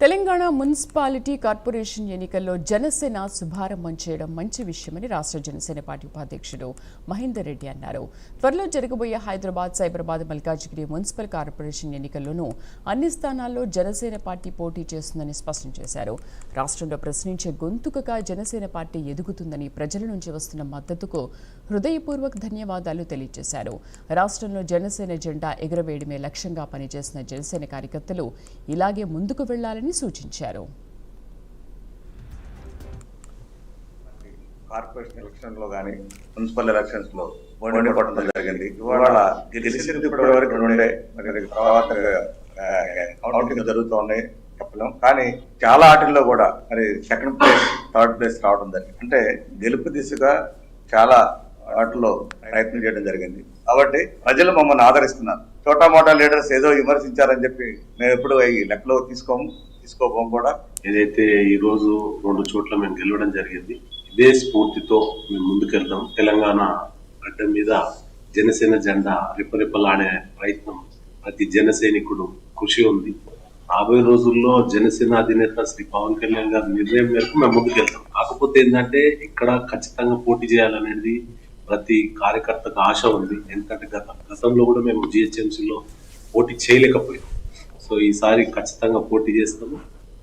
Telangana municipality corporation ఎన్నికల్లో జనసేన శుభారంభం చేయడం మంచి విషయమని రాష్ట్ర జనసేన పార్టీ ఉపాధ్యక్షుడు మహేందర్ రెడ్డి అన్నారు. త్వరలో జరగబోయే హైదరాబాద్, సైబరాబాద్, మల్కాజిగిరి మున్సిపల్ కార్పొరేషన్ ఎన్నికల్లోనూ అన్ని స్థానాల్లో జనసేన పార్టీ పోటీ చేస్తుందని స్పష్టం చేశారు. రాష్ట్రంలో ప్రశ్నించే గొంతుకగా జనసేన పార్టీ ఎదుగుతుందని, ప్రజల నుంచి వస్తున్న మద్దతుకు హృదయపూర్వక ధన్యవాదాలు తెలియజేశారు. రాష్ట్రంలో జనసేన జెండా ఎగురవేయడమే లక్ష్యంగా పనిచేసిన జనసేన కార్యకర్తలు ఇలాగే ముందుకు వెళ్లాలని సూచించారు. కార్పొరేషన్ ఎలక్షన్ లో గానీ, మున్సిపల్ ఎలక్షన్స్ లో ఓడి పడడం జరిగింది. ఇవాళ గెలిచింది ఇప్పటి వరకు ఉండే తర్వాత కౌంటింగ్ జరుగుతున్నాయి చెప్పలేం. కానీ చాలా ఆటల్లో కూడా మరి సెకండ్ ప్లేస్, థర్డ్ ప్లేస్ రావడం జరిగింది. అంటే గెలుపు దిశగా చాలా ఆటల్లో ప్రయత్నం చేయడం జరిగింది. కాబట్టి ప్రజలు మమ్మల్ని ఆదరిస్తున్నారు. చోటా మోటా లీడర్స్ ఏదో విమర్శించారని చెప్పి మేము ఎప్పుడు ఈ లెక్కలో తీసుకోపోం కూడా. ఏదైతే ఈ రోజు 2 చోట్ల మేము గెలవడం జరిగింది, ఇదే స్ఫూర్తితో మేము ముందుకెళ్తాం. తెలంగాణ గడ్డ మీద జనసేన జెండా రిప్పరిప్పలాడే ప్రయత్నం ప్రతి జన సైనికుడు కృషి ఉంది. రాబోయే రోజుల్లో జనసేన అధినేత శ్రీ పవన్ కళ్యాణ్ గారి నిర్ణయం మేరకు మేము ముందుకెళ్తాం. కాకపోతే ఏంటంటే ఇక్కడ ఖచ్చితంగా పోటీ చేయాలనేది ప్రతి కార్యకర్తకు ఆశ ఉంది. ఎందుకంటే గతంలో కూడా మేము జిహెచ్ఎంసీలో పోటీ చేయలేకపోయాం. సో ఈసారి ఖచ్చితంగా పోటీ చేస్తాము.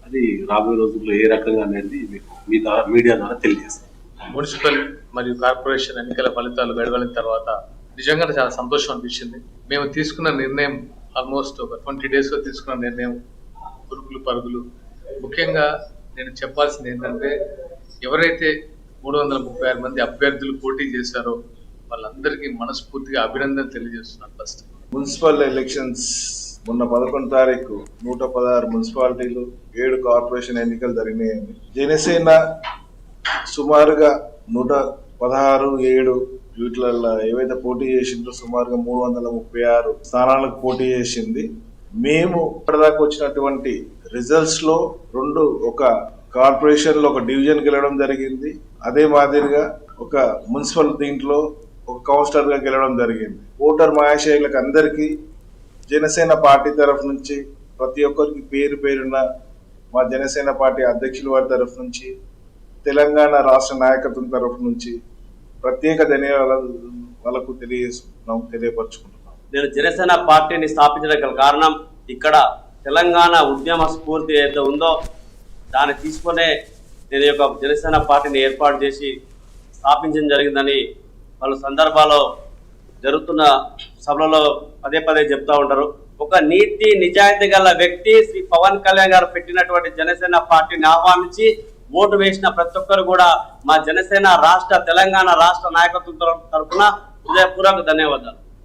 అది రాబోయే రోజుల్లో ఏ రకంగా అనేది మీకు మీ ద్వారా మీడియా ద్వారా తెలియజేస్తాం. మున్సిపల్ మరియు కార్పొరేషన్ ఎన్నికల ఫలితాలు వెలువడిన తర్వాత నిజంగా చాలా సంతోషం అనిపించింది. మేము తీసుకున్న నిర్ణయం ఆల్మోస్ట్ ఒక 20 days లో తీసుకున్న నిర్ణయం ఉరుకులు పరుగులు. ముఖ్యంగా నేను చెప్పాల్సింది ఏంటంటే, ఎవరైతే 336 మంది అభ్యర్థులు పోటీ చేశారో వాళ్ళందరికీ మనస్ఫూర్తిగా అభినందనలు తెలియజేస్తున్నాను. ఫస్ట్ మున్సిపల్ ఎలక్షన్స్ మొన్న 11 తారీఖు 116 మున్సిపాలిటీలు, 7 కార్పొరేషన్ ఎన్నికలు జరిగినాయండి. జనసేన సుమారుగా 116, 7 వీటిలలో ఏవైతే పోటీ చేసిందో సుమారుగా 336 స్థానాలకు పోటీ చేసింది. మేము ఇప్పటిదాకా వచ్చినటువంటి రిజల్ట్స్ లో ఒక కార్పొరేషన్ లో ఒక డివిజన్ గెలవడం జరిగింది. అదే మాదిరిగా ఒక మున్సిపల్ దీంట్లో ఒక కౌన్సిలర్ గా గెలవడం జరిగింది. ఓటర్ మహాశయులకు అందరికీ జనసేన పార్టీ తరఫు నుంచి ప్రతి ఒక్కరికి పేరు పేరున మా జనసేన పార్టీ అధ్యక్షుల వారి తరఫు నుంచి, తెలంగాణ రాష్ట్ర నాయకత్వం తరఫు నుంచి ప్రత్యేక ధన్యవాదాలు వాళ్ళకు తెలియపరుచుకుంటున్నాం. నేను జనసేన పార్టీని స్థాపించడం గల కారణం, ఇక్కడ తెలంగాణ ఉద్యమ స్ఫూర్తి ఏదైతే ఉందో దాన్ని తీసుకునే నేను యొక్క జనసేన పార్టీని ఏర్పాటు చేసి స్థాపించడం జరిగిందని వాళ్ళ సందర్భాల్లో జరుగుతున్న సభలలో పదే పదే చెప్తా ఉంటారు. ఒక నీతి నిజాయితీ గల వ్యక్తి శ్రీ పవన్ కళ్యాణ్ గారు పెట్టినటువంటి జనసేన పార్టీని ఆహ్వానించి ఓటు వేసిన ప్రతి ఒక్కరు కూడా మా జనసేన తెలంగాణ రాష్ట్ర నాయకత్వం తరఫున హృదయపూర్వక ధన్యవాదాలు.